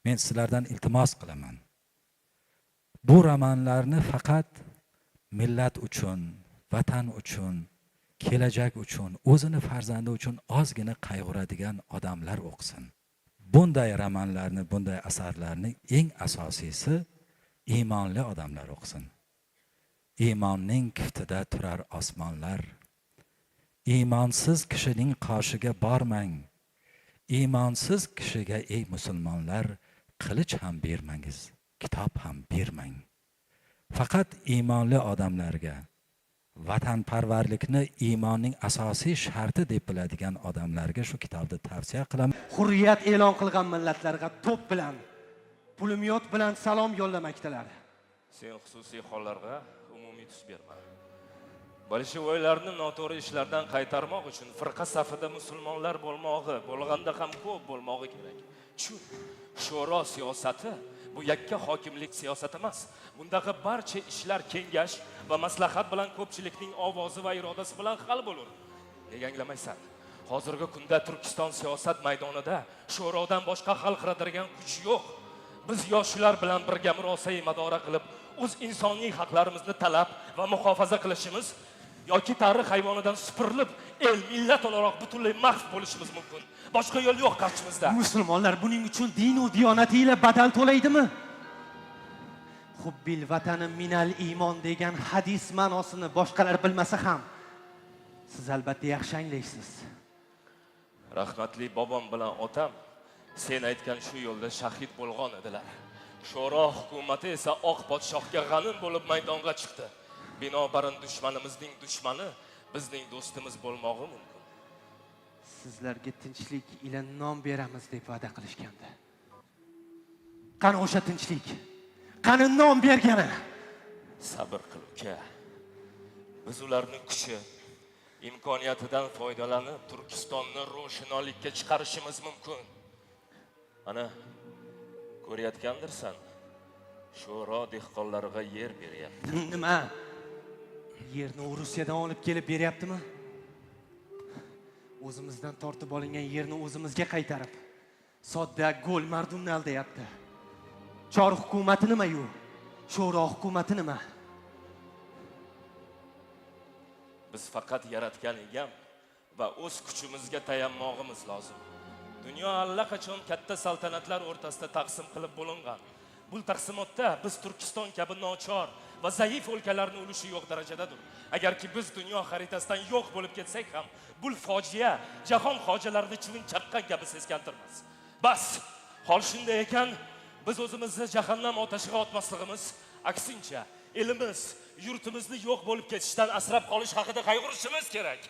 Men sizlardan iltimos qilaman. Bu romanlarni faqat millat uchun, vatan uchun, kelajak uchun, o'zini farzandi uchun ozgina qayg'uradigan odamlar o'qisin. Bunday romanlarni, bunday asarlarni eng asosiysi iymonli odamlar o'qisin. Iymonning kiftida turar osmonlar. Iymonsiz kishining qoshiga bormang. Iymonsiz kishiga ey musulmonlar, qilich ham bermangiz, kitob ham bermang. Faqat iymonli odamlarga, vatanparvarlikni iymonning asosiy sharti deb biladigan odamlarga shu kitobni tavsiya qilaman. Hurriyat e'lon qilgan millatlarga to'p bilan, pulemyot bilan salom yo'llamoqdalar. Sen xususiy hollarga umumiy tus berma. Bolshevoylarni noto'g'ri ishlardan qaytarmoq uchun firqa safida musulmonlar bo'lganda ham ko'p bo'lmoqi kerak. Shuro siyosati bu yakka hokimlik siyosati emas. Bundaqa barcha ishlar kengash va maslahat bilan ko'pchilikning ovozi va irodasi bilan hal bo'lar. Nega anglamaysan? Hozirgi kunda Turkiston siyosat maydonida sho'rodan boshqa hal qiladigan kuch yo'q. Biz yoshlar bilan birga murosai madora qilib, o'z insoniy haqlarimizni talab va muhofaza qilishimiz yoki tarix hayvonidan supurilib, el millat olaroq butunlay mahv bo'lishimiz mumkin. Boshqa yo'l yo'q qarshimizda. Musulmonlar buning uchun din va diyonati ila badal to'laydimi? Hubbil vatani minal iymon degan hadis ma'nosini boshqalar bilmasa ham siz albatta yaxshi anglaysiz. Rahmatli bobom bilan otam sen aytgan shu yo'lda shahid bo'lgan edilar. Sho'ro hukumati esa oq podshohga g'anim bo'lib maydonga chiqdi. Binobarin dushmanimizning dushmani bizning do'stimiz bo'lmog'i mumkin. Sizlarga tinchlik ila nom beramiz deb va'da qilishgandi. Qani o'sha tinchlik? Qani nom bergani? Sabr qil uka. Biz ularning kuchi, imkoniyatidan foydalanib Turkistonni ro'shinolikka chiqarishimiz mumkin. Ana ko'rayotgandirsan, sho'ro dehqonlarga yer beryapti. Nima? Yerni Rossiyadan olib kelib beryaptimi? O'zimizdan tortib olingan yerni o'zimizga qaytarib, sodda go'l mardumni aldayapti. Chor hukumati nima-yu? Sho'ro hukumati nima? Biz faqat yaratgan egam va o'z kuchimizga tayanmog'imiz lozim. Dunyo allaqachon katta saltanatlar o'rtasida taqsim qilib bo'lingan. Bu taqsimotda biz Turkiston kabi nochor va zaif o'lkalarning ulushi yo'q darajadadir. Agarki biz dunyo xaritasidan yo'q bo'lib ketsak ham, bu fojia jahon hojalarini chivin chaqqan kabi seskantirmas. Bas, hol shunday ekan, biz o'zimizni jahannam otashiga otmasligimiz, aksincha, elimiz, yurtimizni yo'q bo'lib ketishdan asrab qolish haqida qayg'urishimiz kerak.